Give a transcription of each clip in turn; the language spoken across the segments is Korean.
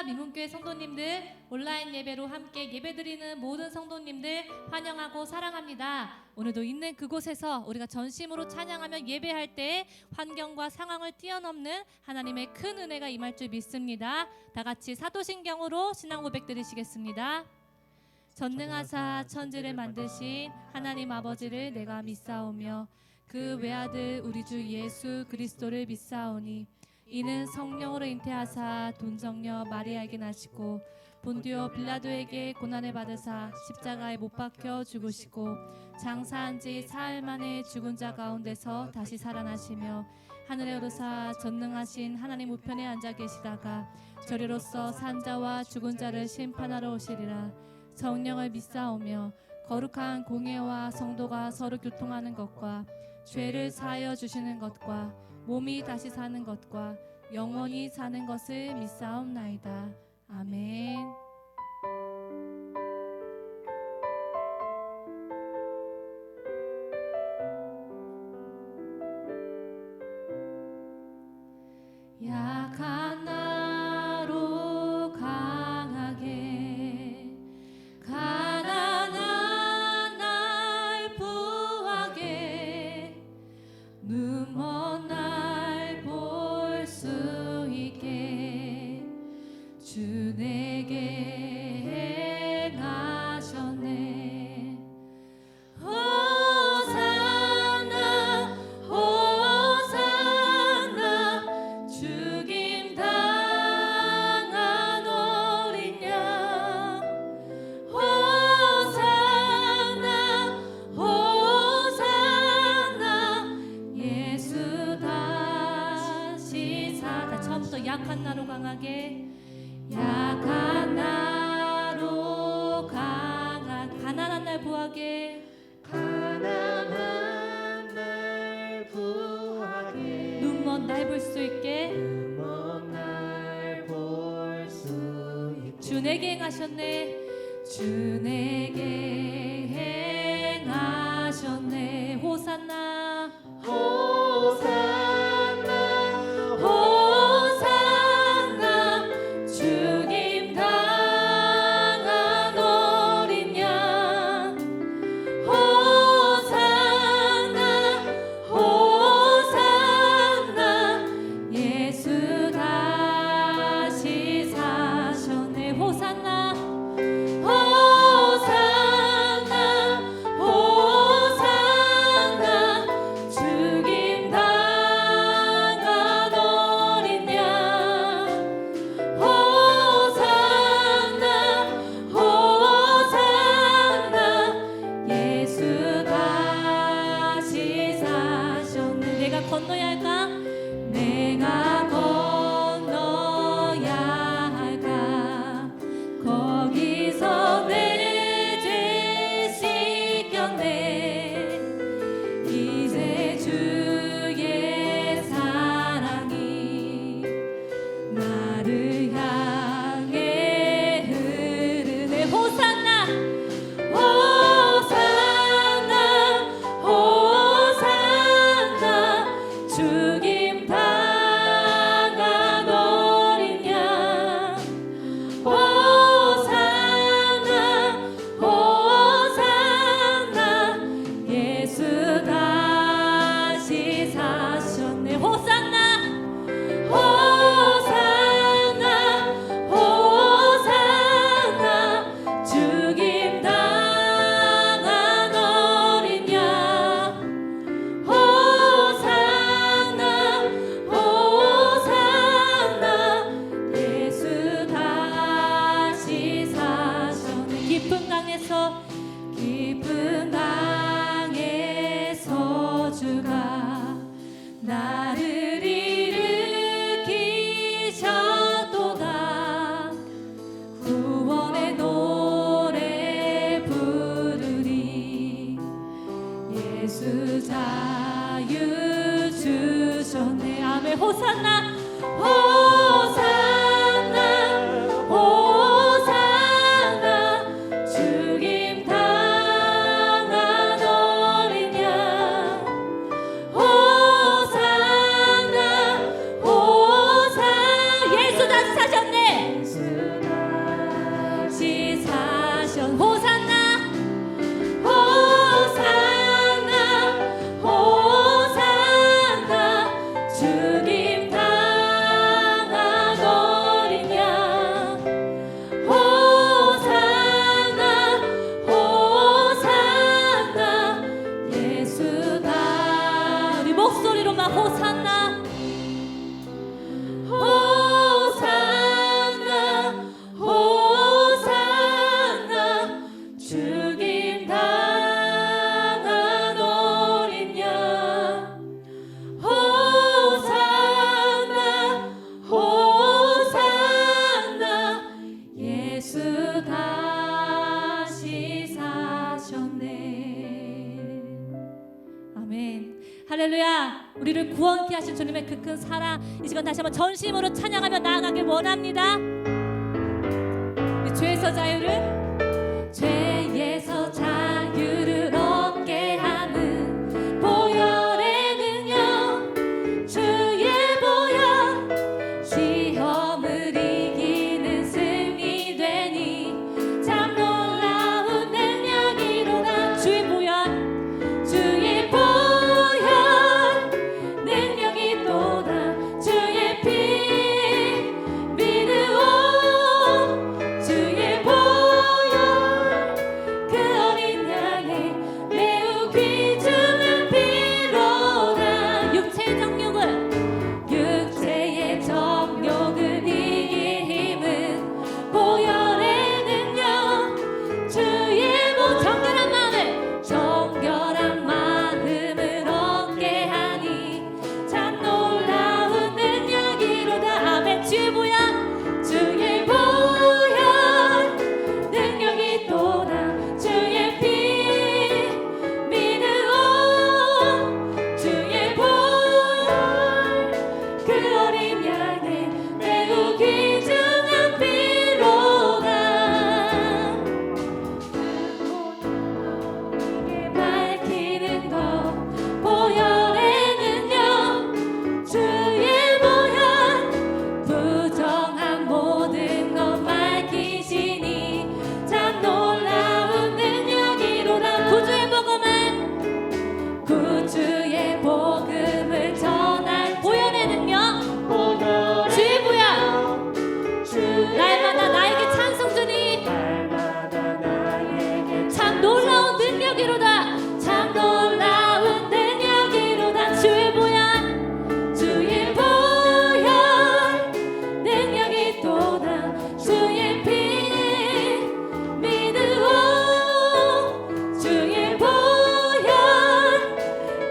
안녕하십니까. 민문교회 성도님들, 온라인 예배로 함께 예배드리는 모든 성도님들 환영하고 사랑합니다. 오늘도 있는 그곳에서 우리가 전심으로 찬양하며 예배할 때 환경과 상황을 뛰어넘는 하나님의 큰 은혜가 임할 줄 믿습니다. 다 같이 사도신경으로 신앙 고백 드리시겠습니다. 전능하사 천지를 만드신 하나님 아버지를 내가 믿사오며 그 외아들 우리 주 예수 그리스도를 믿사오니 이는 성령으로 잉태하사 돈정녀 마리아에게 나시고 본디오 빌라도에게 고난을 받으사 십자가에 못 박혀 죽으시고 장사한 지 사흘 만에 죽은 자 가운데서 다시 살아나시며 하늘에 오르사 전능하신 하나님 우편에 앉아 계시다가 저리로서 산자와 죽은 자를 심판하러 오시리라. 성령을 믿사오며 거룩한 공예와 성도가 서로 교통하는 것과 죄를 사하여 주시는 것과 몸이 다시 사는 것과 영원히 사는 것을 믿사옵나이다. 아멘. 약한 나로 강하게 가난한 날 부하게 눈먼 날 볼 수 있게 주 내게 행하셨네. 호산나 호산나 죽임 당한 어린 양 호산나 호산나 예수 다시 살아. 처음부터 약한 나로 강하게 약한 나로 강하게 가난한 날 부하게 가난한 날 부하게 눈먼 날 볼 수 있게 먼 날 볼 수 있게 주 내게 행하셨네. 주 내게 행하셨네. 호산나 호산나 호산나 죽임 당한 어린 양 호산나 호산나 예수 다시 사셨네. 호산나 호산나 호산나 죽임 당한 우리를 구원케 하신 주님의 그 큰 사랑 이 시간 다시 한번 전심으로 찬양하며 나아가길 원합니다. 죄에서 자유를 얻게 하는 보혈의 능력 주의 보혈 시험을 이기는 승리 되니 참 놀라운 능력이로다. 주의 보혈 능력이 또다. 주의 피 믿으오 주의 보혈 그 어린 양의 매우 귀중한 피로다. 육체의 정욕을 이길 힘은 보혈의 능력 주의 정결한 마음을 얻게 하니 참 놀라운 능력이로다. 아멘. 주의 보혈 능력이 또다. 주의 피 믿으오 주의 보혈 그 어린 양의 매우 귀중한 피로다. 밝히는 것 보혈의 능력 주의 보혈 부정한 모든 것 밝히시니 참 놀라운 능력이로다. 구주의 복음을 전할 보혈의 능력 주의 보혈 날마다 나에게 찬송 주니 참 놀라운 능력이로다. 참 놀라운 능력이로다. 주의 보혈 능력이 또다. 주의 피 믿으오 주의 보혈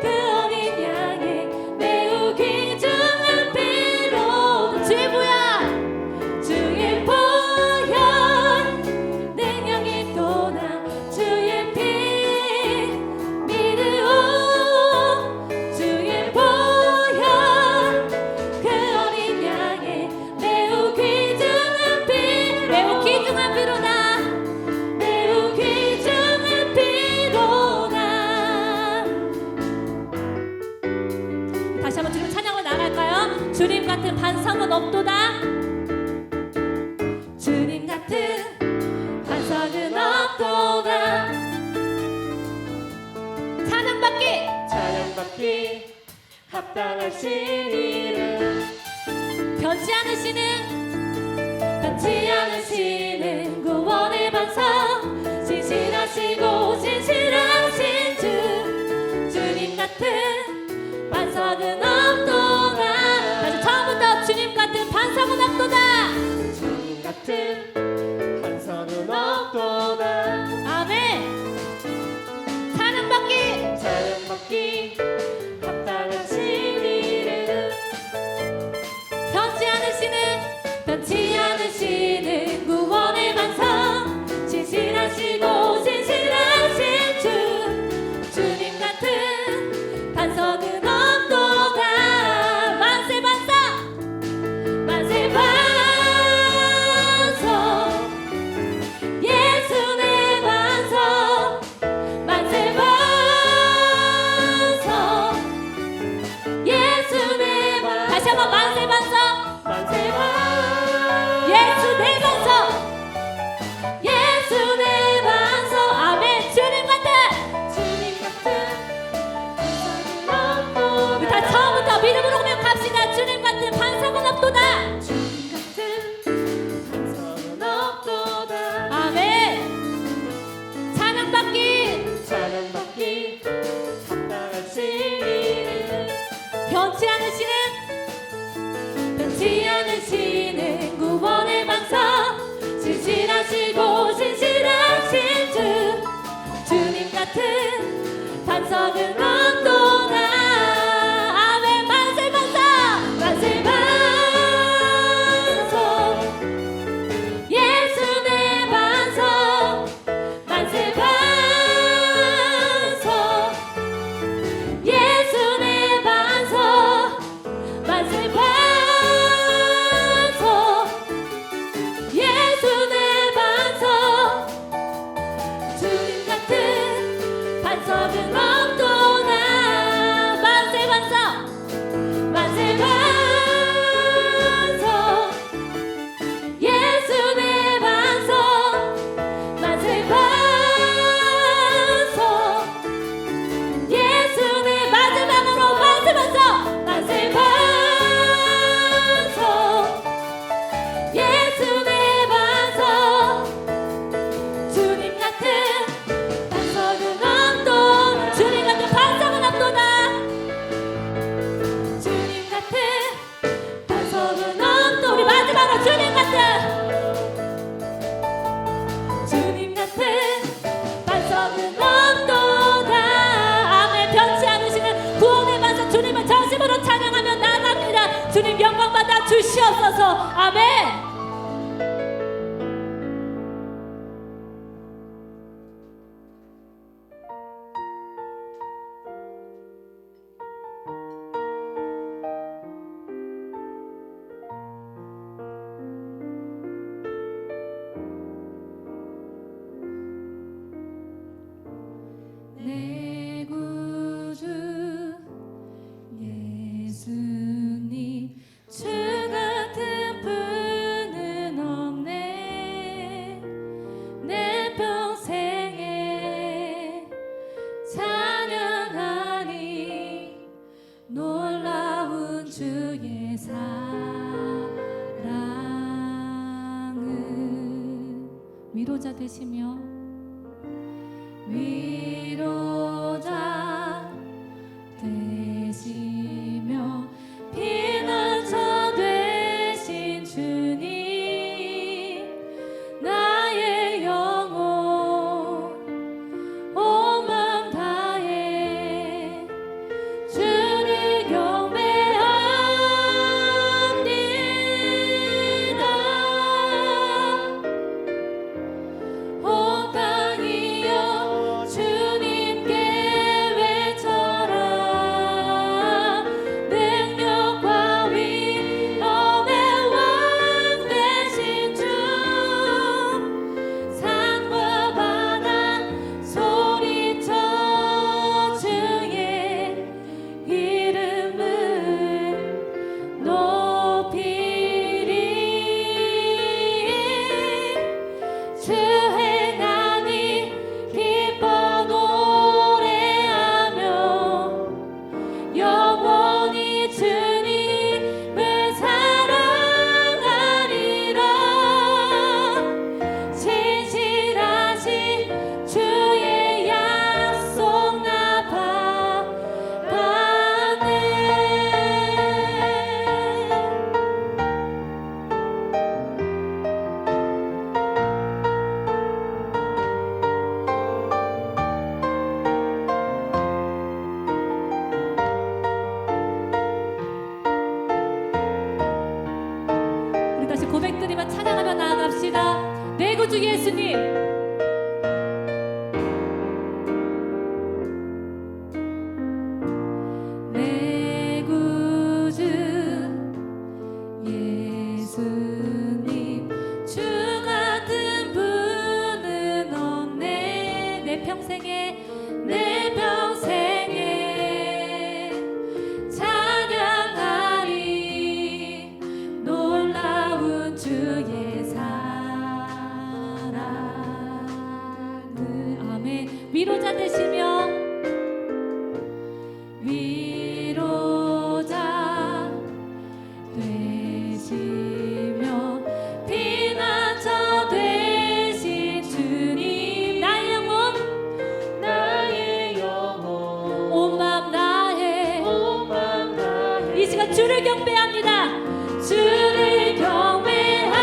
그 어린 양의 매우 귀중한 피로 주의 보혈 능력이 또다. 주의 피 믿으오 주의 보혈 그 어린 양의 매우 귀중한 피로다. 매우 귀중한 피로다. 다시 한번 주님 찬양을 나갈까요? 주님 같은 반석은 없도다. 주님 같은 반석은 없도다. 찬양받기 합당하신 이름 변치 않으시는 구원의 반석 신실하신 주님 같은 반석은 없도다. 다시 처음부터 주님 같은 반석은 없도다. 주님 같은 반석은 없도다. 아멘. 찬양받기 합당하신 이름 변치 않으시는 구원의 반석 신실하신 주님 같은 반석은 없도다. 만세 반석 예수 내 반석 만세 반석 예수 내 반석 다시 한번 만세 반석 예수 내 반석 예수 내 반석 아멘. 주님 같은 우리 다 처음부터 믿음으로 고백합시다. 주님 같은 반석은 없도다. 아멘. 찬양받기 합당하신 이름 변치 않으시는 구원의 반석 신실하신 주님 같은 반석은 없도다. 아멘. 만세 반석 예수 내 반석 만세 반석 예수 내 반석 주시옵소서. 아멘. 내 구주 예수님, 주 같은 분은 없네. 내 평생에 찬양하리 놀라운 주의 사랑은. 위로자 되시며 위로자 되시며 피난처 되신 주님, 나의 영혼 온 마음 다해 주를 경배합니다. 온 땅이여 주님께 외쳐라. 능력과 위엄의 왕 되신 주, 산과 바다 소리쳐 주의 이름을 높이리. 주 행하니 기뻐 노래하며 영원히 주님을 사랑하리라. 진실하신 주의 약속 나 받네. 우리 다시 고백드리며 찬양하며 나아갑시다. 내 구주 예수님, 내 구주 예수님, 주 같은 분은 없네. 내 평생에 찬양하리 놀라운 주의 사랑을. 아멘. 위로자 되시며 위로자 되시며 피난처 되신 주님, 나의 영혼 온 마음 다해 이 시간 주를 경배합니다. 주를 경배합니다.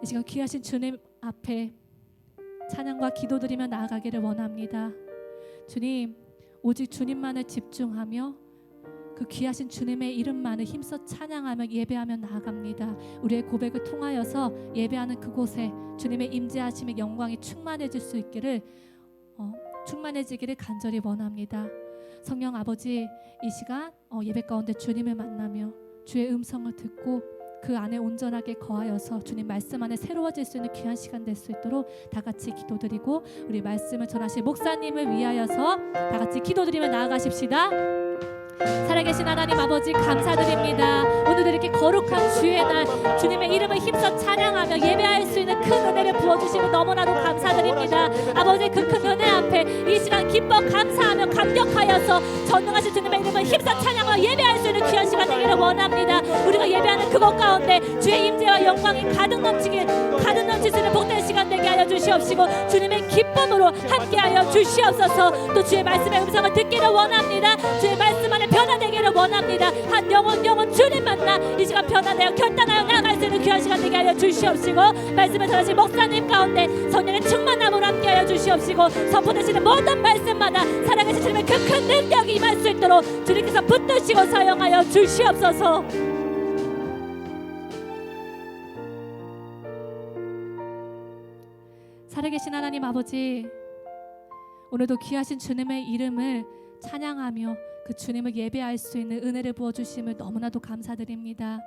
시간 귀하신 주님 앞에 찬양과 기도드리며 나아가기를 원합니다. 주님, 오직 주님만을 집중하며 그 귀하신 주님의 이름만을 힘써 찬양하며 예배하며 나아갑니다. 우리의 고백을 통하여서 예배하는 그곳에 주님의 임재하심의 영광이 충만해지기를 간절히 원합니다. 성령 아버지, 이 시간 예배 가운데 주님을 만나며 주의 음성을 듣고 그 안에 온전하게 거하여서 주님 말씀 안에 새로워질 수 있는 귀한 시간 될 수 있도록 다 같이 기도드리고, 우리 말씀을 전하실 목사님을 위하여서 다 같이 기도드리며 나아가십시다. 살아계신 하나님 아버지, 감사드립니다. 오늘도 이렇게 거룩한 주의 날 주님의 이름을 힘써 찬양하며 예배할 수 있는 큰 은혜를 부어주시면 너무나도 감사드립니다. 아버지, 그 큰 은혜 앞에 이 시간 기뻐 감사하며 감격하여서 전능하신 주님의 이름을 힘써 찬양하며 예배할 수 있는 귀한 시간 되기를 원합니다. 우리가 예배하는 그곳 가운데 주의 임재와 영광이 가득 넘칠 수 있는 복된 시간 되게 하여 주시옵시고, 주님의 기쁨으로 함께하여 주시옵소서. 또 주의 말씀의 음성을 듣기를 원합니다. 주의 말씀 안에 변화되기를 원합니다. 한 영혼 주님 만나 이 시간 변화되어 결단하여 나아갈 수 있는 귀한 시간 되게 하여 주시옵시고, 말씀을 전하신 목사님 가운데 성령의 충만함으로 함께하여 주시옵시고, 선포되시는 모든 말씀마다 살아계신 주님의 그 큰 능력이 임할 수 있도록 주님께서 붙드시고 사용하여 주시옵소서. 살아계신 하나님 아버지, 오늘도 귀하신 주님의 이름을 찬양하며 그 주님을 예배할 수 있는 은혜를 부어주심을 너무나도 감사드립니다.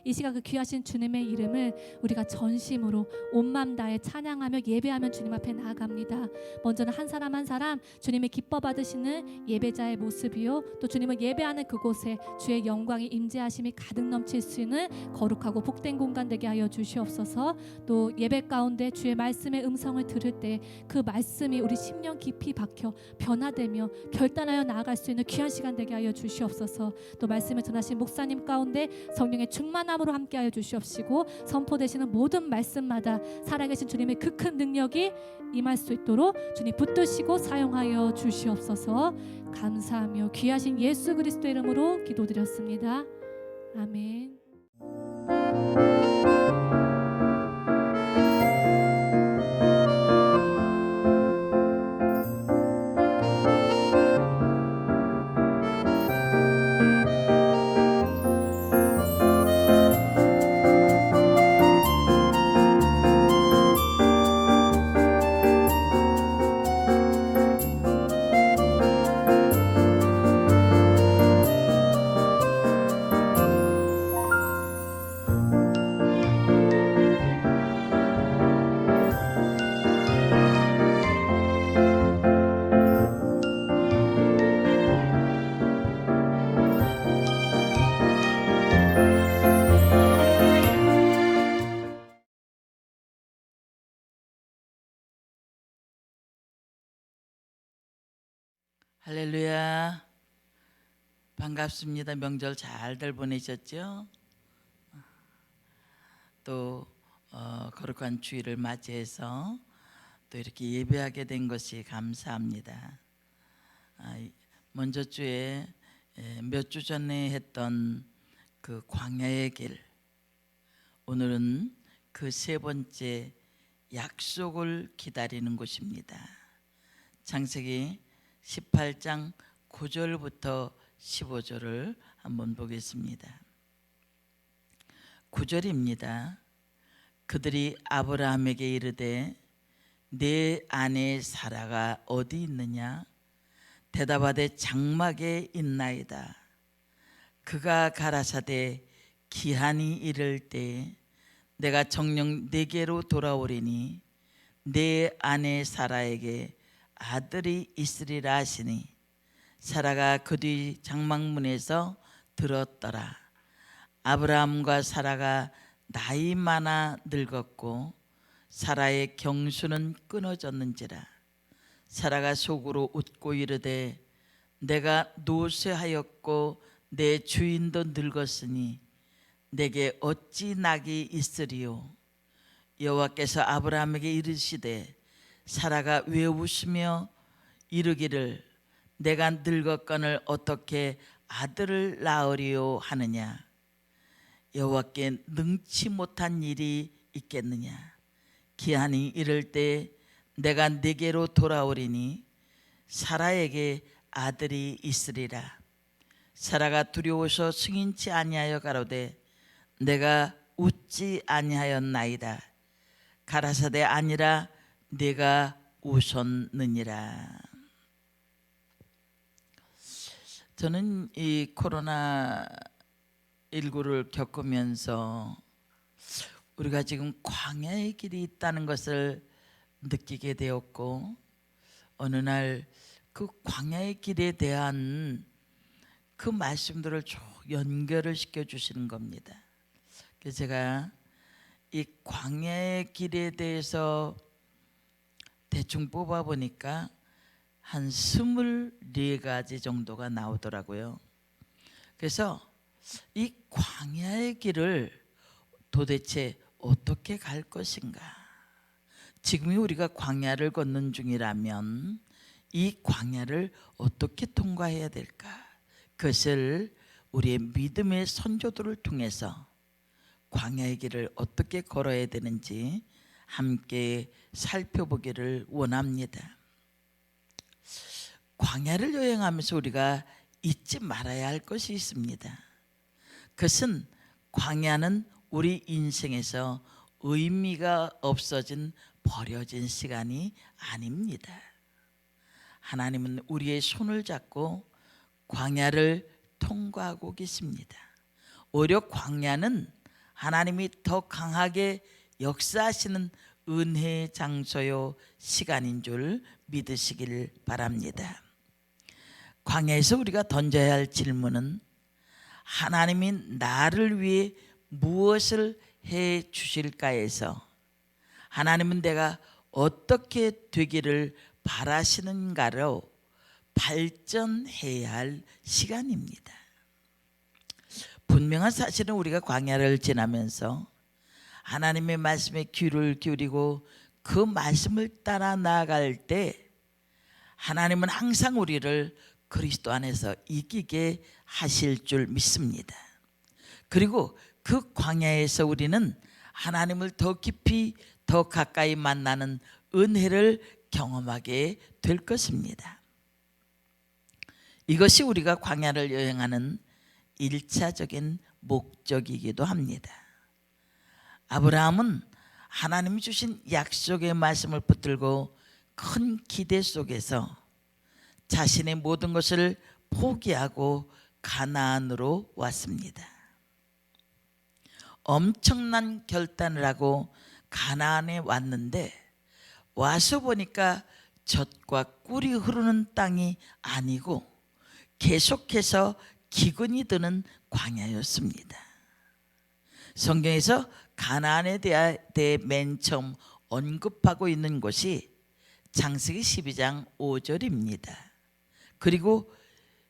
이 시간 그 귀하신 주님의 이름을 우리가 전심으로 온 마음 다해 찬양하며 예배하면 주님 앞에 나아갑니다. 먼저는 한 사람 한 사람 주님의 기뻐 받으시는 예배자의 모습이요, 또 주님을 예배하는 그곳에 주의 영광이 임재하심이 가득 넘칠 수 있는 거룩하고 복된 공간 되게 하여 주시옵소서. 또 예배 가운데 주의 말씀의 음성을 들을 때 그 말씀이 우리 심령 깊이 박혀 변화되며 결단하여 나아갈 수 있는 귀한 시간 되게 하여 주시옵소서. 또 말씀을 전하신 목사님 가운데 성령의 충만함으로 함께하여 주시옵시고, 선포되시는 모든 말씀마다 살아계신 주님의 그 큰 능력이 임할 수 있도록 주님 붙드시고 사용하여 주시옵소서. 감사하며 귀하신 예수 그리스도 이름으로 기도드렸습니다. 아멘. 할렐루야. 반갑습니다. 명절 잘들 보내셨죠? 또 거룩한 주일을 맞이해서 또 이렇게 예배하게 된 것이 감사합니다. 먼저 주에 몇 주 전에 했던 그 광야의 길, 오늘은 그 세 번째 약속을 기다리는 곳입니다. 창세기 18장 9절부터 15절을 한번 보겠습니다. 9절입니다. 그들이 아브라함에게 이르되 내 아내 사라가 어디 있느냐? 대답하되 장막에 있나이다. 그가 가라사대 기한이 이를 때 내가 정녕 내게로 돌아오리니 내 아내 사라에게 아들이 있으리라 하시니 사라가 그 뒤 장막문에서 들었더라. 아브라함과 사라가 나이 많아 늙었고 사라의 경수는 끊어졌는지라. 사라가 속으로 웃고 이르되 내가 노쇠하였고 내 주인도 늙었으니 내게 어찌 낙이 있으리요? 여호와께서 아브라함에게 이르시되 사라가 왜 웃으며 이르기를 내가 늙었거늘 어떻게 아들을 낳으리요 하느냐? 여호와께 능치 못한 일이 있겠느냐? 기한이 이를 때 내가 네게로 돌아오리니 사라에게 아들이 있으리라. 사라가 두려워서 승인치 아니하여 가로되 내가 웃지 아니하였나이다. 가라사대 아니라 내가 웃었느니라. 저는 이 코로나 19를 겪으면서 우리가 지금 광야의 길이 있다는 것을 느끼게 되었고, 어느 날 그 광야의 길에 대한 그 말씀들을 쭉 연결을 시켜 주시는 겁니다. 그래서 제가 이 광야의 길에 대해서 대충 뽑아 보니까 한 24가지 정도가 나오더라고요. 그래서 이 광야의 길을 도대체 어떻게 갈 것인가? 지금이 우리가 광야를 걷는 중이라면 이 광야를 어떻게 통과해야 될까? 그것을 우리의 믿음의 선조들을 통해서 광야의 길을 어떻게 걸어야 되는지 함께 살펴보기를 원합니다. 광야를 여행하면서 우리가 잊지 말아야 할 것이 있습니다. 그것은 광야는 우리 인생에서 의미가 없어진 버려진 시간이 아닙니다. 하나님은 우리의 손을 잡고 광야를 통과하고 계십니다. 오히려 광야는 하나님이 더 강하게 역사하시는 은혜의 장소요 시간인 줄 믿으시길 바랍니다. 광야에서 우리가 던져야 할 질문은 하나님이 나를 위해 무엇을 해 주실까에서 하나님은 내가 어떻게 되기를 바라시는가로 발전해야 할 시간입니다. 분명한 사실은 우리가 광야를 지나면서 하나님의 말씀에 귀를 기울이고 그 말씀을 따라 나아갈 때 하나님은 항상 우리를 그리스도 안에서 이기게 하실 줄 믿습니다. 그리고 그 광야에서 우리는 하나님을 더 깊이 더 가까이 만나는 은혜를 경험하게 될 것입니다. 이것이 우리가 광야를 여행하는 1차적인 목적이기도 합니다. 아브라함은 하나님이 주신 약속의 말씀을 붙들고 큰 기대 속에서 자신의 모든 것을 포기하고 가나안으로 왔습니다. 엄청난 결단을 하고 가나안에 왔는데 와서 보니까 젖과 꿀이 흐르는 땅이 아니고 계속해서 기근이 드는 광야였습니다. 성경에서 가나안에 대해 맨 처음 언급하고 있는 곳이 창세기 12장 5절입니다. 그리고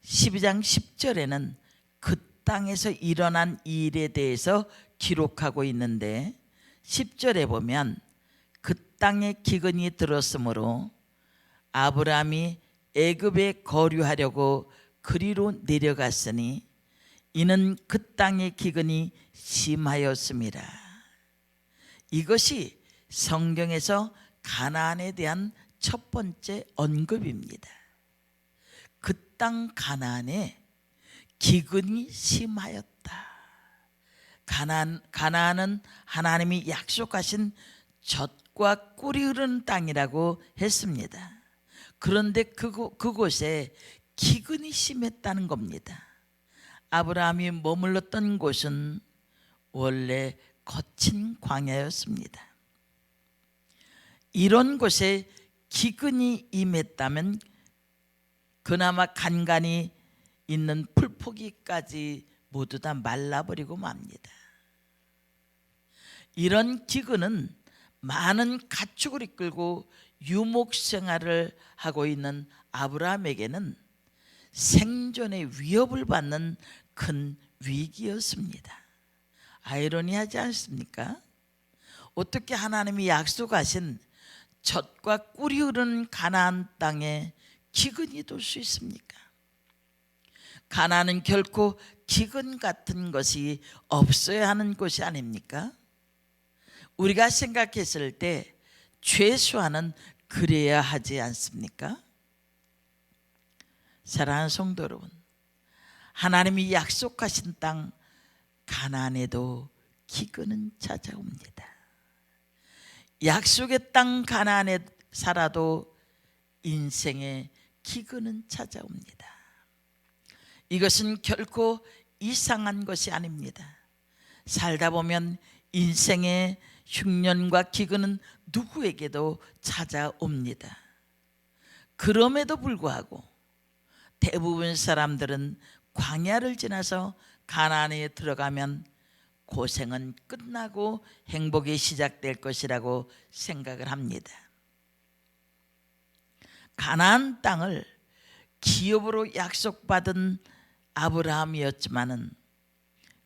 12장 10절에는 그 땅에서 일어난 일에 대해서 기록하고 있는데 10절에 보면 그 땅에 기근이 들었으므로 아브라함이 애굽에 거류하려고 그리로 내려갔으니 이는 그 땅의 기근이 심하였음이라. 이것이 성경에서 가나안에 대한 첫 번째 언급입니다. 그 땅 가나안에 기근이 심하였다. 가나안은 하나님이 약속하신 젖과 꿀이 흐르는 땅이라고 했습니다. 그런데 그곳에 기근이 심했다는 겁니다. 아브라함이 머물렀던 곳은 원래 거친 광야였습니다. 이런 곳에 기근이 임했다면 그나마 간간히 있는 풀포기까지 모두 다 말라버리고 맙니다. 이런 기근은 많은 가축을 이끌고 유목 생활을 하고 있는 아브라함에게는 생존의 위협을 받는 큰 위기였습니다. 아이러니하지 않습니까? 어떻게 하나님이 약속하신 젖과 꿀이 흐르는 가나안 땅에 기근이 돌 수 있습니까? 가나안은 결코 기근 같은 것이 없어야 하는 곳이 아닙니까? 우리가 생각했을 때 최소한은 그래야 하지 않습니까? 사랑하는 성도 여러분, 하나님이 약속하신 땅 가나안에도 기근은 찾아옵니다. 약속의 땅 가나안에 살아도 인생에 기근은 찾아옵니다. 이것은 결코 이상한 것이 아닙니다. 살다 보면 인생의 흉년과 기근은 누구에게도 찾아옵니다. 그럼에도 불구하고 대부분 사람들은 광야를 지나서 가나안에 들어가면 고생은 끝나고 행복이 시작될 것이라고 생각을 합니다. 가나안 땅을 기업으로 약속받은 아브라함이었지만은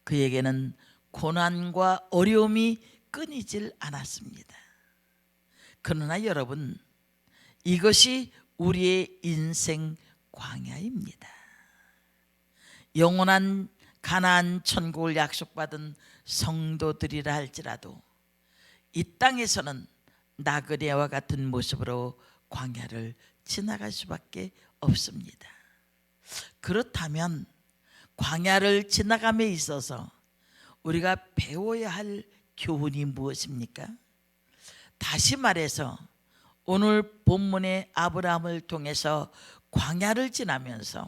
그에게는 고난과 어려움이 끊이질 않았습니다. 그러나 여러분, 이것이 우리의 인생 광야입니다. 영원한 가나안 천국을 약속받은 성도들이라 할지라도 이 땅에서는 나그네와 같은 모습으로 광야를 지나갈 수밖에 없습니다. 그렇다면 광야를 지나감에 있어서 우리가 배워야 할 교훈이 무엇입니까? 다시 말해서 오늘 본문의 아브라함을 통해서 광야를 지나면서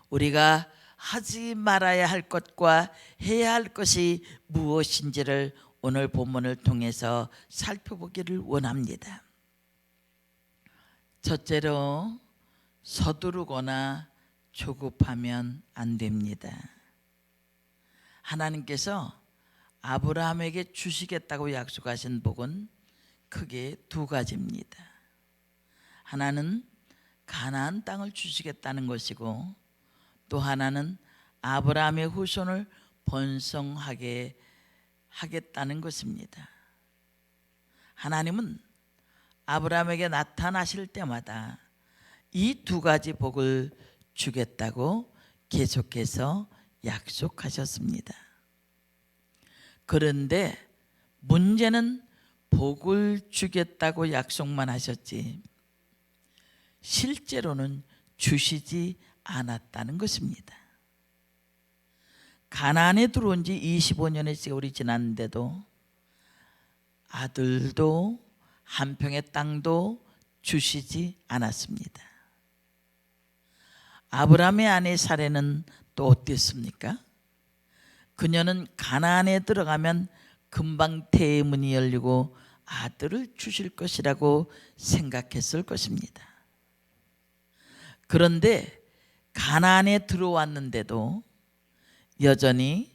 우리가 하지 말아야 할 것과 해야 할 것이 무엇인지를 오늘 본문을 통해서 살펴보기를 원합니다. 첫째로, 서두르거나 조급하면 안 됩니다. 하나님께서 아브라함에게 주시겠다고 약속하신 복은 크게 두 가지입니다. 하나는 가나안 땅을 주시겠다는 것이고, 또 하나는 아브라함의 후손을 번성하게 하겠다는 것입니다. 하나님은 아브라함에게 나타나실 때마다 이 두 가지 복을 주겠다고 계속해서 약속하셨습니다. 그런데 문제는 복을 주겠다고 약속만 하셨지 실제로는 주시지 않았다는 것입니다. 가나안에 들어온 지 25년의 세월이 지났는데도 아들도 한 평의 땅도 주시지 않았습니다. 아브라함의 아내 사레는 또 어땠습니까? 그녀는 가나안에 들어가면 금방 태의 문이 열리고 아들을 주실 것이라고 생각했을 것입니다. 그런데 가나안에 들어왔는데도 여전히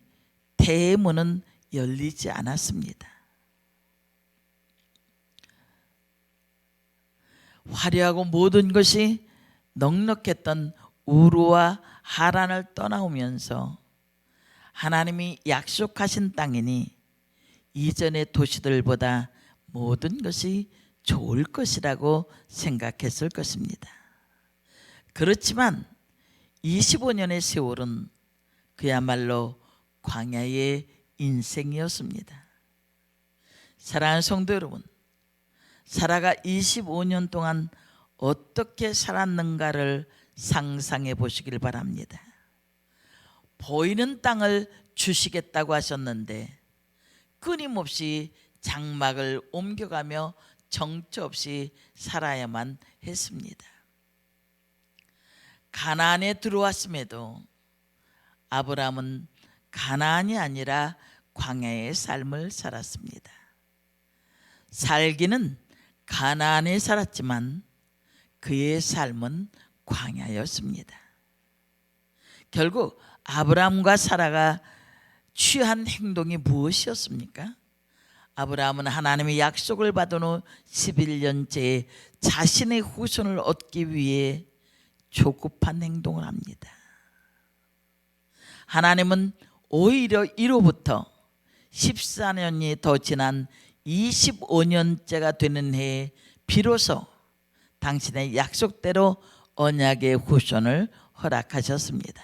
태의 문은 열리지 않았습니다. 화려하고 모든 것이 넉넉했던 우르와 하란을 떠나오면서 하나님이 약속하신 땅이니 이전의 도시들보다 모든 것이 좋을 것이라고 생각했을 것입니다. 그렇지만 25년의 세월은 그야말로 광야의 인생이었습니다. 사랑하는 성도 여러분, 사라가 25년 동안 어떻게 살았는가를 상상해 보시길 바랍니다. 보이는 땅을 주시겠다고 하셨는데 끊임없이 장막을 옮겨가며 정처 없이 살아야만 했습니다. 가나안에 들어왔음에도 아브라함은 가나안이 아니라 광야의 삶을 살았습니다. 살기는 가나안에 살았지만 그의 삶은 광야였습니다. 결국 아브라함과 사라가 취한 행동이 무엇이었습니까? 아브라함은 하나님의 약속을 받은 후 11년째 자신의 후손을 얻기 위해 조급한 행동을 합니다. 하나님은 오히려 이로부터 14년이 더 지난 25년째가 되는 해에 비로소 당신의 약속대로 언약의 후손을 허락하셨습니다.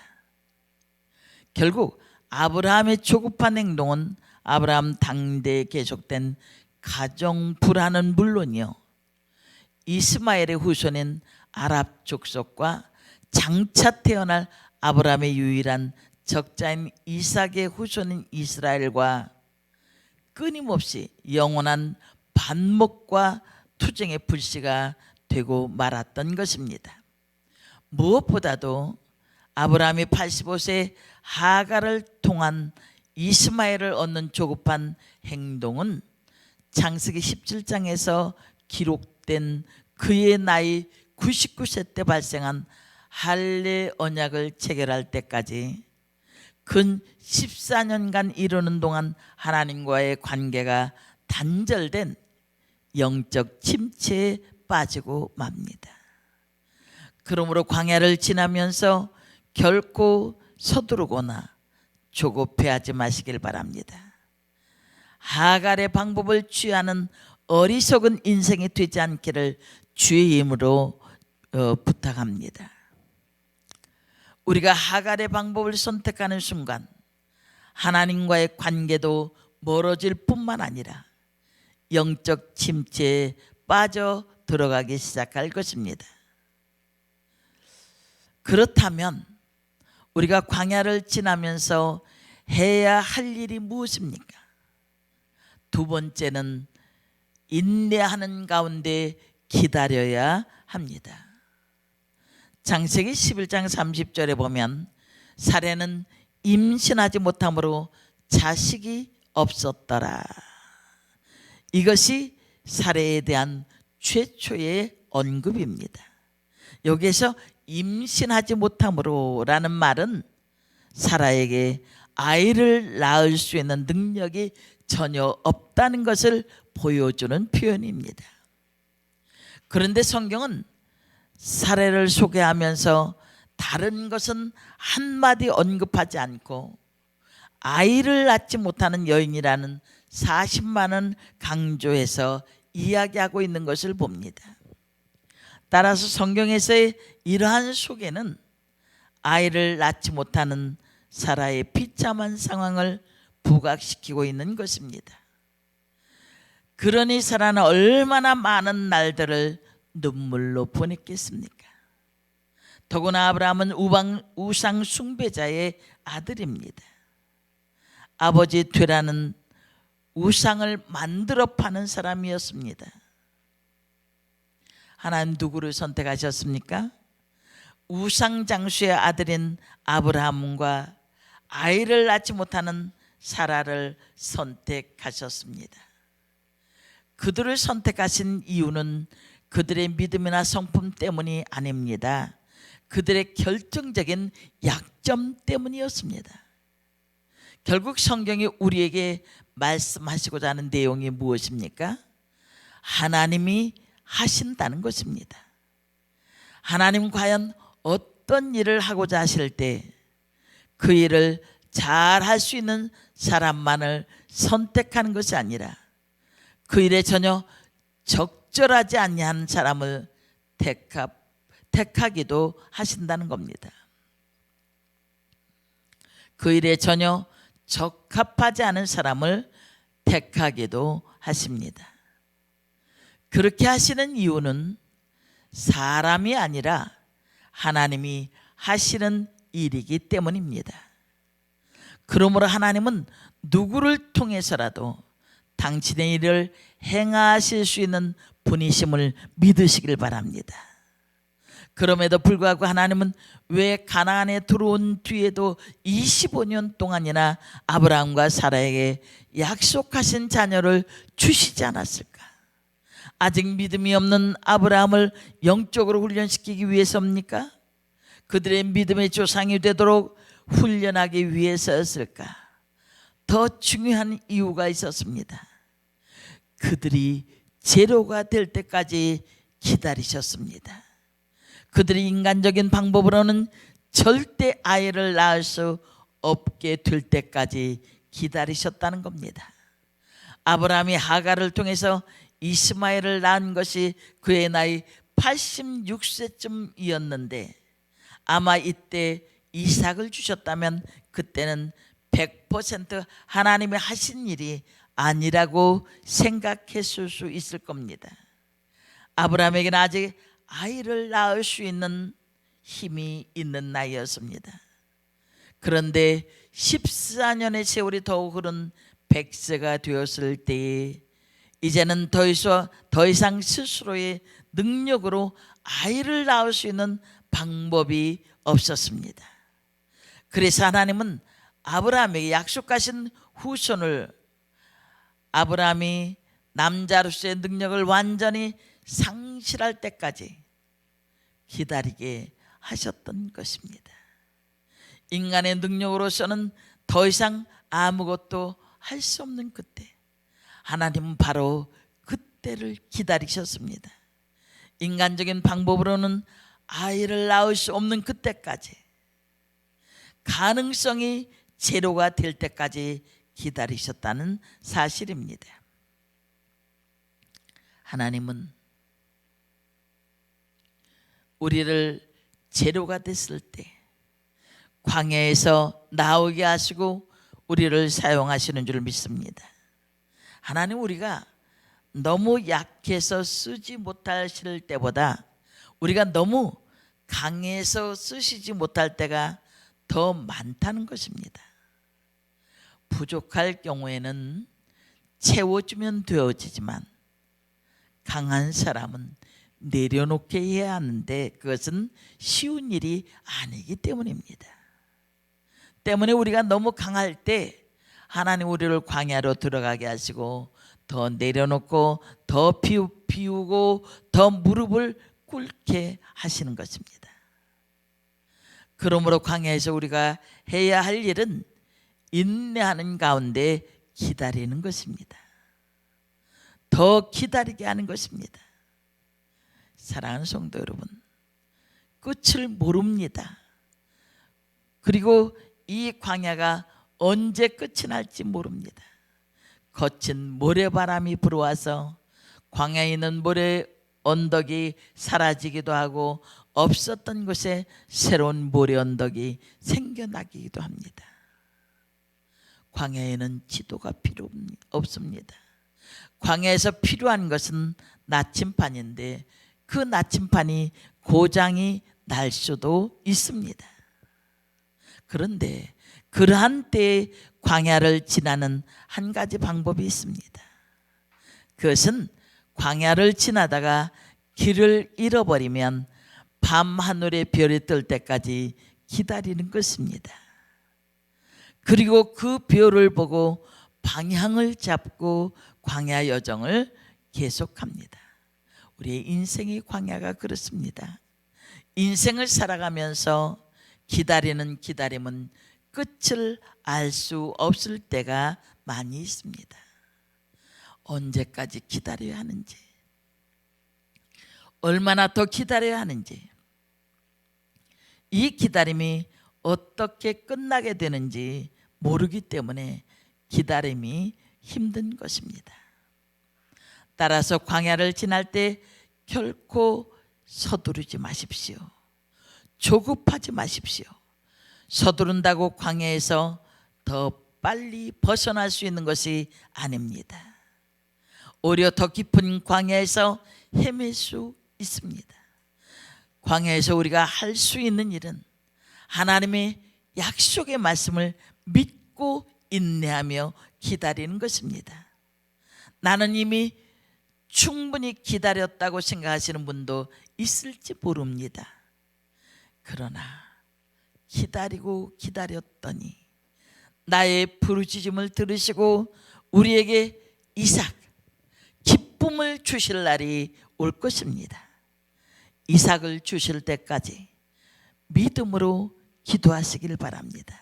결국 아브라함의 조급한 행동은 아브라함 당대에 계속된 가정 불화는 물론이요, 이스마엘의 후손인 아랍 족속과 장차 태어날 아브라함의 유일한 적자인 이삭의 후손인 이스라엘과 끊임없이 영원한 반목과 투쟁의 불씨가 되고 말았던 것입니다. 무엇보다도 아브라함이 85세 하갈을 통한 이스마엘을 얻는 조급한 행동은 창세기 17장에서 기록된 그의 나이 99세 때 발생한 할례 언약을 체결할 때까지 근 14년간 이루는 동안 하나님과의 관계가 단절된 영적 침체에 빠지고 맙니다. 그러므로 광야를 지나면서 결코 서두르거나 조급해하지 마시길 바랍니다. 하갈의 방법을 취하는 어리석은 인생이 되지 않기를 주의 이름으로 부탁합니다. 우리가 하갈의 방법을 선택하는 순간 하나님과의 관계도 멀어질 뿐만 아니라 영적 침체에 빠져 들어가기 시작할 것입니다. 그렇다면 우리가 광야를 지나면서 해야 할 일이 무엇입니까? 두 번째는 인내하는 가운데 기다려야 합니다. 창세기 11장 30절에 보면 사례는 임신하지 못함으로 자식이 없었더라. 이것이 사례에 대한 최초의 언급입니다. 여기에서 임신하지 못함으로 라는 말은 사라에게 아이를 낳을 수 있는 능력이 전혀 없다는 것을 보여주는 표현입니다. 그런데 성경은 사례를 소개하면서 다른 것은 한마디 언급하지 않고 아이를 낳지 못하는 여인이라는 사실만은 강조해서 이야기하고 있는 것을 봅니다. 따라서 성경에서의 이러한 소개는 아이를 낳지 못하는 사라의 비참한 상황을 부각시키고 있는 것입니다. 그러니 사라는 얼마나 많은 날들을 눈물로 보냈겠습니까? 더구나 아브라함은 우상 숭배자의 아들입니다. 아버지 되라는 우상을 만들어 파는 사람이었습니다. 하나님 누구를 선택하셨습니까? 우상 장수의 아들인 아브라함과 아이를 낳지 못하는 사라를 선택하셨습니다. 그들을 선택하신 이유는 그들의 믿음이나 성품 때문이 아닙니다. 그들의 결정적인 약점 때문이었습니다. 결국 성경이 우리에게 말씀하시고자 하는 내용이 무엇입니까? 하나님이 하신다는 것입니다. 하나님 과연 어떤 일을 하고자 하실 때 그 일을 잘 할 수 있는 사람만을 선택하는 것이 아니라 그 일에 전혀 적절하지 아니한 사람을 택하기도 하신다는 겁니다. 그 일에 전혀 적합하지 않은 사람을 택하기도 하십니다. 그렇게 하시는 이유는 사람이 아니라 하나님이 하시는 일이기 때문입니다. 그러므로 하나님은 누구를 통해서라도 당신의 일을 행하실 수 있는 분이심을 믿으시길 바랍니다. 그럼에도 불구하고 하나님은 왜 가나안에 들어온 뒤에도 25년 동안이나 아브라함과 사라에게 약속하신 자녀를 주시지 않았을까? 아직 믿음이 없는 아브라함을 영적으로 훈련시키기 위해서입니까? 그들의 믿음의 조상이 되도록 훈련하기 위해서였을까? 더 중요한 이유가 있었습니다. 그들이 제로가 될 때까지 기다리셨습니다. 그들이 인간적인 방법으로는 절대 아이를 낳을 수 없게 될 때까지 기다리셨다는 겁니다. 아브라함이 하갈을 통해서 이스마엘을 낳은 것이 그의 나이 86세쯤이었는데 아마 이때 이삭을 주셨다면 그때는 100% 하나님이 하신 일이 아니라고 생각했을 수 있을 겁니다. 아브라함에게는 아직 아이를 낳을 수 있는 힘이 있는 나이였습니다. 그런데 14년의 세월이 더욱 흐른 100세가 되었을 때에 이제는 더 이상 스스로의 능력으로 아이를 낳을 수 있는 방법이 없었습니다. 그래서 하나님은 아브라함에게 약속하신 후손을 아브라함이 남자로서의 능력을 완전히 상실할 때까지 기다리게 하셨던 것입니다. 인간의 능력으로서는 더 이상 아무것도 할 수 없는 그때, 하나님은 바로 그때를 기다리셨습니다. 인간적인 방법으로는 아이를 낳을 수 없는 그때까지, 가능성이 제로가 될 때까지 기다리셨다는 사실입니다. 하나님은 우리를 제로가 됐을 때 광야에서 나오게 하시고 우리를 사용하시는 줄 믿습니다. 하나님, 우리가 너무 약해서 쓰지 못하실 때보다 우리가 너무 강해서 쓰시지 못할 때가 더 많다는 것입니다. 부족할 경우에는 채워주면 되어지지만 강한 사람은 내려놓게 해야 하는데 그것은 쉬운 일이 아니기 때문입니다. 때문에 우리가 너무 강할 때 하나님 우리를 광야로 들어가게 하시고 더 내려놓고 더 비우고 더 무릎을 꿇게 하시는 것입니다. 그러므로 광야에서 우리가 해야 할 일은 인내하는 가운데 기다리는 것입니다. 더 기다리게 하는 것입니다. 사랑하는 성도 여러분, 끝을 모릅니다. 그리고 이 광야가 언제 끝이 날지 모릅니다. 거친 모래바람이 불어와서 광야에 있는 모래 언덕이 사라지기도 하고 없었던 곳에 새로운 모래 언덕이 생겨나기도 합니다. 광야에는 지도가 필요 없습니다. 광야에서 필요한 것은 나침판인데 그 나침판이 고장이 날 수도 있습니다. 그런데 그러한 때에 광야를 지나는 한 가지 방법이 있습니다. 그것은 광야를 지나다가 길을 잃어버리면 밤 하늘에 별이 뜰 때까지 기다리는 것입니다. 그리고 그 별을 보고 방향을 잡고 광야 여정을 계속합니다. 우리의 인생의 광야가 그렇습니다. 인생을 살아가면서 기다리는 기다림은 끝을 알 수 없을 때가 많이 있습니다. 언제까지 기다려야 하는지, 얼마나 더 기다려야 하는지, 이 기다림이 어떻게 끝나게 되는지 모르기 때문에 기다림이 힘든 것입니다. 따라서 광야를 지날 때 결코 서두르지 마십시오. 조급하지 마십시오. 서두른다고 광야에서 더 빨리 벗어날 수 있는 것이 아닙니다. 오히려 더 깊은 광야에서 헤맬 수 있습니다. 광야에서 우리가 할 수 있는 일은 하나님의 약속의 말씀을 믿고 인내하며 기다리는 것입니다. 나는 이미 충분히 기다렸다고 생각하시는 분도 있을지 모릅니다. 그러나 기다리고 기다렸더니 나의 부르짖음을 들으시고 우리에게 이삭, 기쁨을 주실 날이 올 것입니다. 이삭을 주실 때까지 믿음으로 기도하시길 바랍니다.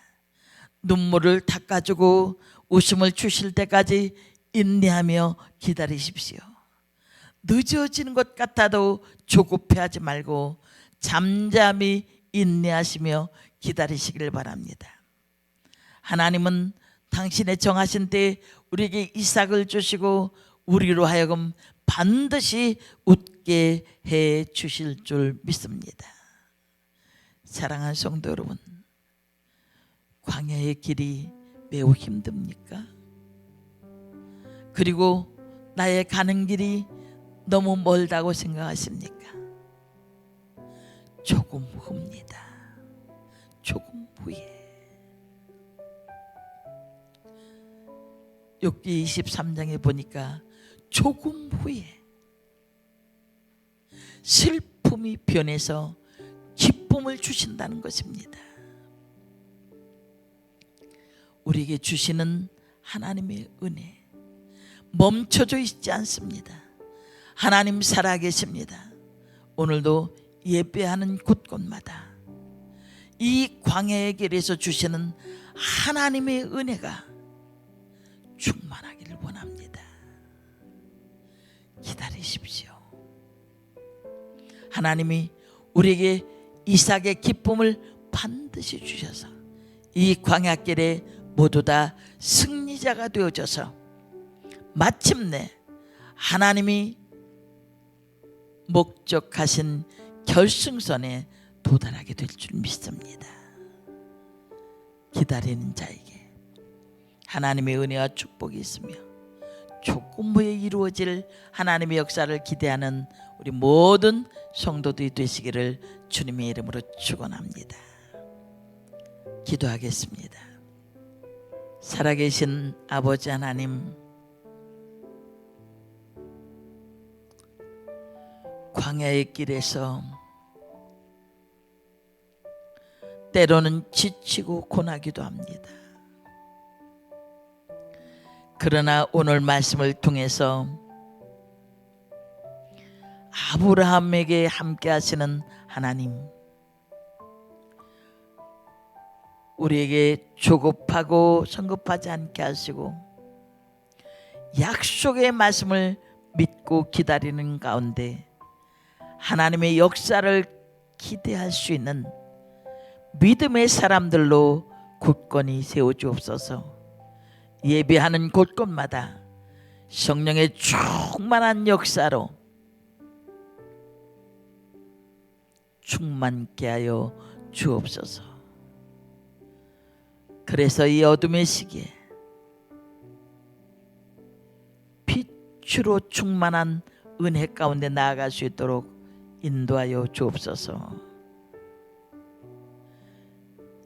눈물을 닦아주고 웃음을 주실 때까지 인내하며 기다리십시오. 늦어지는 것 같아도 조급해하지 말고 잠잠히 인내하시며 기다리시길 바랍니다. 하나님은 당신의 정하신 때에 우리에게 이삭을 주시고 우리로 하여금 반드시 웃게 해 주실 줄 믿습니다. 사랑하는 성도 여러분, 광야의 길이 매우 힘듭니까? 그리고 나의 가는 길이 너무 멀다고 생각하십니까? 조금 후입니다. 조금 후에. 욥기 23장에 보니까 조금 후에 슬픔이 변해서 기쁨을 주신다는 것입니다. 우리에게 주시는 하나님의 은혜 멈춰져 있지 않습니다. 하나님 살아계십니다. 오늘도 예배하는 곳곳마다 이 광야의 길에서 주시는 하나님의 은혜가 충만하기를 원합니다. 기다리십시오. 하나님이 우리에게 이삭의 기쁨을 반드시 주셔서 이 광야길에 모두 다 승리자가 되어져서 마침내 하나님이 목적하신 결승선에 도달하게 될 줄 믿습니다. 기다리는 자에게 하나님의 은혜와 축복이 있으며 조금 후에 이루어질 하나님의 역사를 기대하는 우리 모든 성도들이 되시기를 주님의 이름으로 축원합니다. 기도하겠습니다. 살아계신 아버지 하나님, 광야의 길에서 때로는 지치고 고나기도 합니다. 그러나 오늘 말씀을 통해서 아브라함에게 함께 하시는 하나님, 우리에게 조급하고 성급하지 않게 하시고 약속의 말씀을 믿고 기다리는 가운데 하나님의 역사를 기대할 수 있는 믿음의 사람들로 굳건히 세워주옵소서. 예배하는 곳곳마다 성령의 충만한 역사로 충만케 하여 주옵소서. 그래서 이 어둠의 시기에 빛으로 충만한 은혜 가운데 나아갈 수 있도록 인도하여 주옵소서.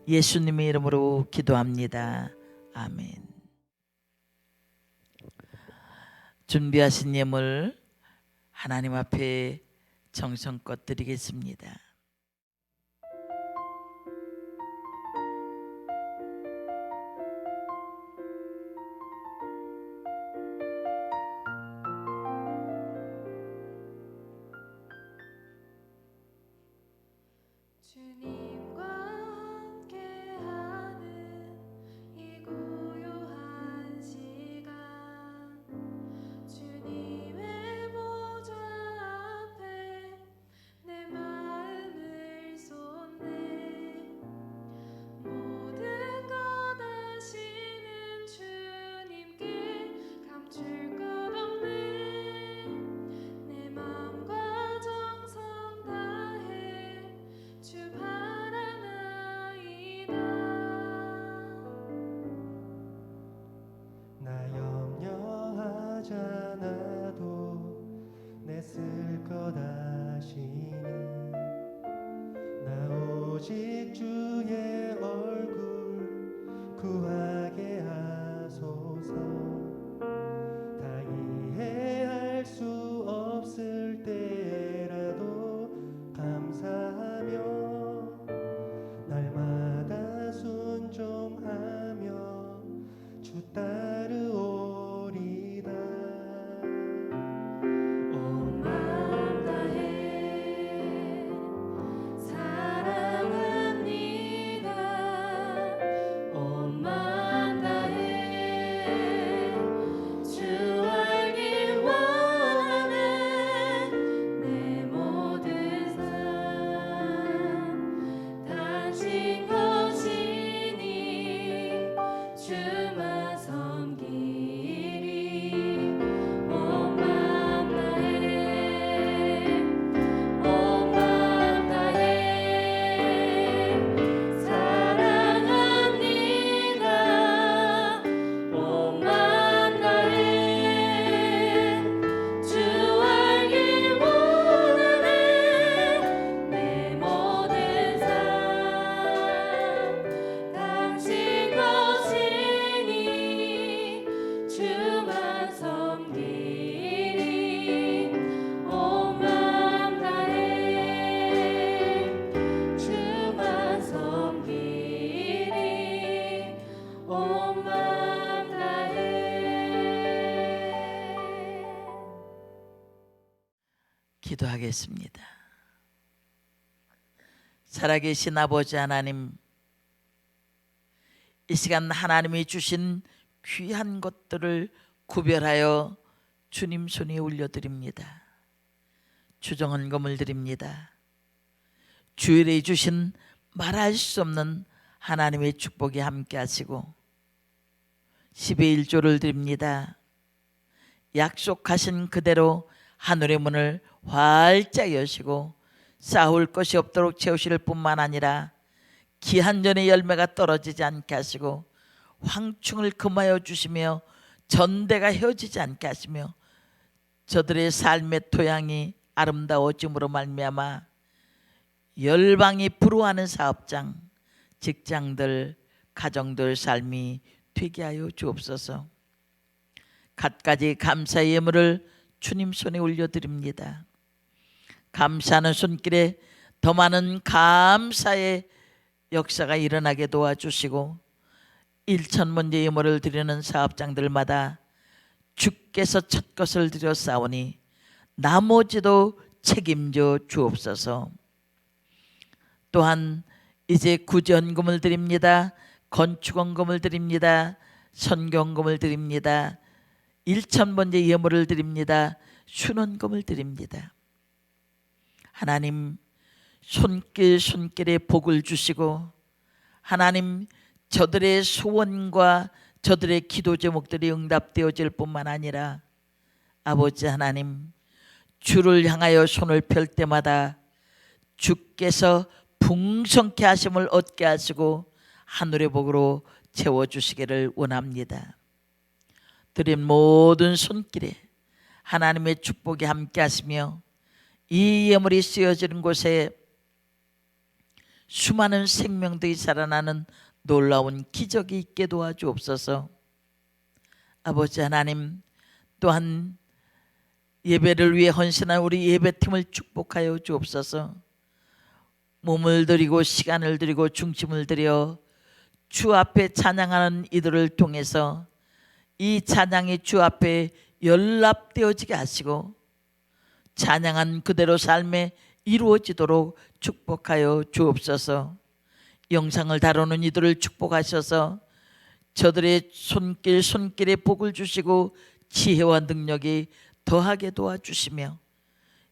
예수님의 이름으로 기도합니다. 아멘. 준비하신 예물 하나님 앞에 정성껏 드리겠습니다. 주님과 함께하는 이 고요한 시간, 주님의 보좌 앞에 내 마음 기도하겠습니다. 살아계신 아버지 하나님, 이 시간 하나님이 주신 귀한 것들을 구별하여 주님 손에 올려드립니다. 주정헌금을 드립니다. 주일에 주신 말할 수 없는 하나님의 축복이 함께 하시고 10의 1조를 드립니다. 약속하신 그대로 하늘의 문을 활짝 여시고 쌓을 것이 없도록 채우실 뿐만 아니라 기한전의 열매가 떨어지지 않게 하시고 황충을 금하여 주시며 전대가 헤어지지 않게 하시며 저들의 삶의 토양이 아름다워짐으로 말미암아 열방이 부러워하는 사업장, 직장들, 가정들 삶이 되게 하여 주옵소서. 갖가지 감사의 예물을 주님 손에 올려드립니다. 감사하는 손길에 더 많은 감사의 역사가 일어나게 도와주시고 1,000번째 예물을 드리는 사업장들마다 주께서 첫 것을 드려 싸우니 나머지도 책임져 주옵소서. 또한 이제 구제헌금을 드립니다. 건축헌금을 드립니다. 선교헌금을 드립니다. 1,000번째 예물을 드립니다. 순헌금을 드립니다. 하나님, 손길에 복을 주시고 하나님, 저들의 소원과 저들의 기도 제목들이 응답되어질 뿐만 아니라 아버지 하나님, 주를 향하여 손을 펼 때마다 주께서 풍성케 하심을 얻게 하시고 하늘의 복으로 채워주시기를 원합니다. 드린 모든 손길에 하나님의 축복이 함께 하시며 이 예물이 쓰여지는 곳에 수많은 생명들이 살아나는 놀라운 기적이 있게 도와주옵소서. 아버지 하나님, 또한 예배를 위해 헌신한 우리 예배팀을 축복하여 주옵소서. 몸을 드리고 시간을 드리고 중심을 들여 주 앞에 찬양하는 이들을 통해서 이 찬양이 주 앞에 연락되어지게 하시고 찬양한 그대로 삶에 이루어지도록 축복하여 주옵소서. 영상을 다루는 이들을 축복하셔서 저들의 손길에 복을 주시고 지혜와 능력이 더하게 도와주시며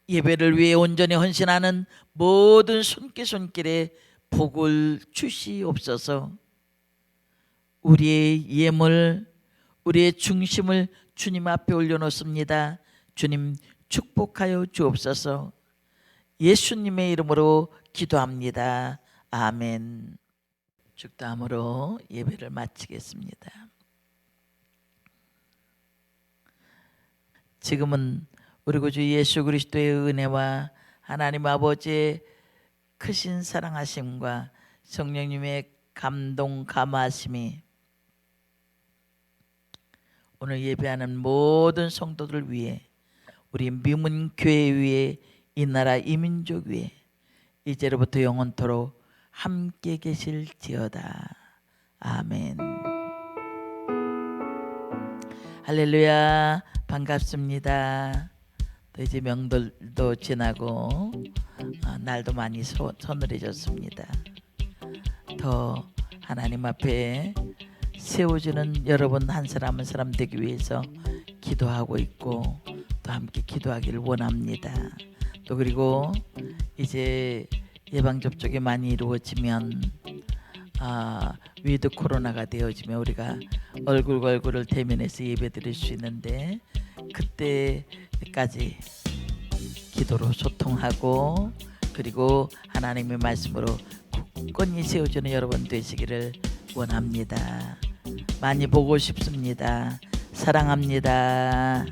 예배를 위해 온전히 헌신하는 모든 손길에 복을 주시옵소서. 우리의 예물, 우리의 중심을 주님 앞에 올려놓습니다. 주님 축복하여 주옵소서. 예수님의 이름으로 기도합니다. 아멘. 축도함으로 예배를 마치겠습니다. 지금은 우리 구주 예수 그리스도의 은혜와 하나님 아버지의 크신 사랑하심과 성령님의 감동 감화하심이 오늘 예배하는 모든 성도들 위해, 우리 미문교회 위에, 이 나라 이 민족 위에 이제로부터 영원토록 함께 계실지어다. 아멘. 할렐루야. 반갑습니다. 또 이제 명절도 지나고 날도 많이 서늘해졌습니다. 더 하나님 앞에 세워지는 여러분 한 사람 한 사람 되기 위해서 기도하고 있고 또 함께 기도하기를 원합니다. 또 그리고 이제 예방접종이 많이 이루어지면 위드 코로나가 되어지면 우리가 얼굴과 얼굴을 대면해서 예배드릴 수 있는데 그때까지 기도로 소통하고 그리고 하나님의 말씀으로 굳건히 세워주는 여러분 되시기를 원합니다. 많이 보고 싶습니다. 사랑합니다.